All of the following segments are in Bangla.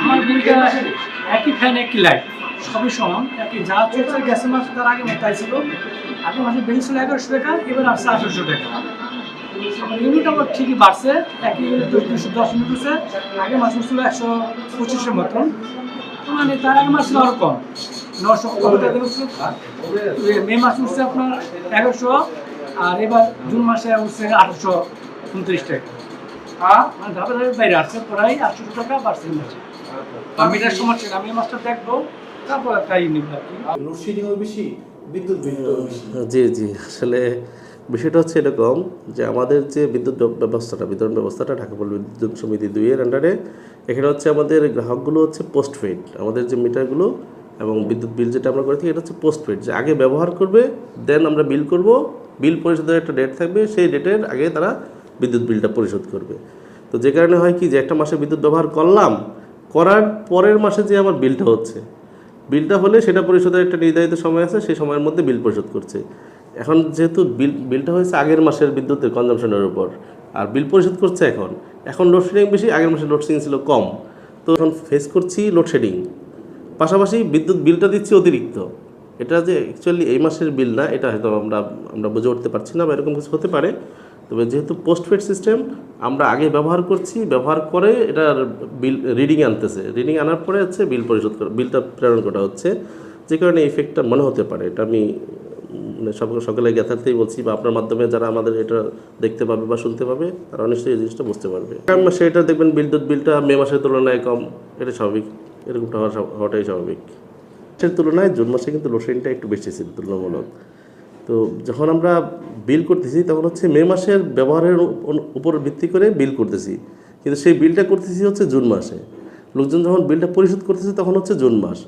আমার বিলটা একই ফ্যান একই লাইট সবই সমান, একই যা চলছে গ্যাসের মাস তার আগে মতো ছিল। আগের মাসে বিল ছিল 1100 টাকা, এবার আসছে 1800 টাকা। ইউনিট আমার ঠিকই বাড়ছে, একই ইউনিট 210 ইউনিট হচ্ছে। আগের মাসে ছিল 125-এর মতন, মানে তার আগের মাস ছিল আরো কম, 900 কত টাকা উঠছে। মে মাসে উঠছে আপনার 1100, আর এবার জুন মাসে উঠছে 829 টাকা। মানে ধাপে ধাপে বাইরে আসছে, প্রায় 800 টাকা বাড়ছে। মিটার সমস্যা আমি এই মাসটা দেখবো, তারপর একটা ইউনিট আর কি। লোডশেডিংও বেশি, বিদ্যুৎ বিলটাও বেশি। জি জি, আসলে বিষয়টা হচ্ছে এরকম যে আমাদের যে বিদ্যুৎ ব্যবস্থাটা, বিতরণ ব্যবস্থাটা ঢাকা পল্লী বিদ্যুৎ সমিতি 2-এর আন্ডারে, এখানে হচ্ছে আমাদের গ্রাহকগুলো হচ্ছে পোস্টপেড। আমাদের যে মিটারগুলো এবং বিদ্যুৎ বিল যেটা আমরা করে থাকি এটা হচ্ছে পোস্টপেড, যে আগে ব্যবহার করবে, দেন আমরা বিল করব, বিল পরিশোধের একটা ডেট থাকবে, সেই ডেটের আগে তারা বিদ্যুৎ বিলটা পরিশোধ করবে। তো যে কারণে হয় কি যে একটা মাসে বিদ্যুৎ ব্যবহার করলাম, করার পরের মাসে যে আমার বিলটা হচ্ছে, বিলটা হলে সেটা পরিশোধের একটা নির্ধারিত সময় আছে, সেই সময়ের মধ্যে বিল পরিশোধ করছে। এখন যেহেতু বিলটা হয়েছে আগের মাসের বিদ্যুতের কনজামশনের উপর, আর বিল পরিশোধ করছে এখন, এখন লোডশেডিং বেশি, আগের মাসে লোডশেডিং ছিল কম, তো এখন ফেস করছি লোডশেডিং, পাশাপাশি বিদ্যুৎ বিলটা দিচ্ছি অতিরিক্ত। এটা যে অ্যাকচুয়ালি এই মাসের বিল না, এটা হয়তো আমরা বুঝে উঠতে পারছি না বা এরকম কিছু হতে পারে। তবে যেহেতু পোস্টপেড সিস্টেম, আমরা আগে ব্যবহার করছি, ব্যবহার করে এটার বিল রিডিং আনতেছে, রিডিং আনার পরে হচ্ছে বিল পরিশোধ করা, বিলটা প্রেরণ করা হচ্ছে, যে কারণে ইফেক্টটা মনে হতে পারে। এটা আমি মানে সকলে জ্ঞাতার্থেই বলছি, বা আপনার মাধ্যমে যারা আমাদের এটা দেখতে পাবে বা শুনতে পাবে তারা নিশ্চয়ই এই জিনিসটা বুঝতে পারবে। কারণ মাসে এটা দেখবেন বিদ্যুৎ বিলটা মে মাসের তুলনায় কম, এটা স্বাভাবিক, এরকমটা হওয়াটাই স্বাভাবিক। মাসের তুলনায় জুন মাসে কিন্তু লোডশেডিংটা একটু বেশি ছিল তুলনামূলক। তো যখন আমরা বিল করতেছি তখন হচ্ছে মে মাসের ব্যবহারের উপর ভিত্তি করে বিল করতেছি, কিন্তু সেই বিলটা করতেছি হচ্ছে জুন মাসে। লোকজন যখন বিলটা পরিশোধ করতেছে তখন হচ্ছে জুন মাস।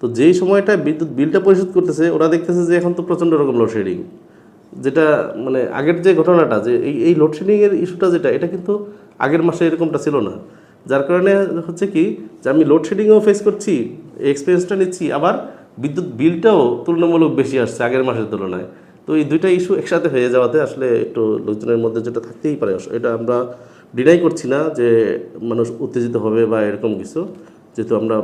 তো যেই সময়টা বিদ্যুৎ বিলটা পরিশোধ করতেছে ওরা দেখতেছে যে এখন তো প্রচণ্ড রকম লোডশেডিং, যেটা মানে আগের যে ঘটনাটা, যে এই লোডশেডিংয়ের ইস্যুটা যেটা, এটা কিন্তু আগের মাসে এরকমটা ছিল না। যার কারণে হচ্ছে কি যে আমি লোডশেডিংও ফেস করছি, এক্সপিরিয়েন্সটা নিচ্ছি, আবার বিদ্যুৎ বিলটাও তুলনামূলক বেশি আসছে আগের মাসের তুলনায়। তো এই দুইটা ইস্যু একসাথে হয়ে যাওয়াতে আসলে একটু লোকজনের মধ্যে যেটা থাকতেই পারে, এটা আমরা ডিনাই করছি না যে মানুষ উত্তেজিত হবে বা এরকম কিছু, যেহেতু আমরা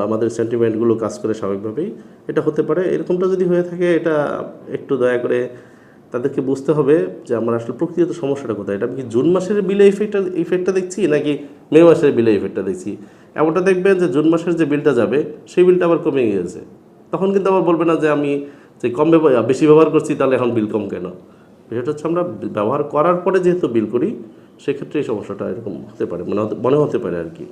আমাদের সেন্টিমেন্টগুলো কাজ করে স্বাভাবিকভাবেই, এটা হতে পারে। এরকমটা যদি হয়ে থাকে, এটা একটু দয়া করে তাদেরকে বুঝতে হবে যে আমরা আসলে প্রকৃত সমস্যাটা কোথায়। এটা আমি কি জুন মাসের বিলে ইফেক্টটা দেখছি, নাকি মে মাসের বিলে ইফেক্টটা দেখছি। এমনটা দেখবেন যে জুন মাসের যে বিলটা যাবে সেই বিলটা আবার কমে গিয়েছে, তখন কিন্তু আবার বলবে না যে আমি যে বেশি ব্যবহার করছি তাহলে এখন বিল কম কেন। বিষয়টা হচ্ছে আমরা ব্যবহার করার পরে যেহেতু বিল করি, সেক্ষেত্রে এই সমস্যাটা এরকম হতে পারে, মনে হতে পারে আর কি।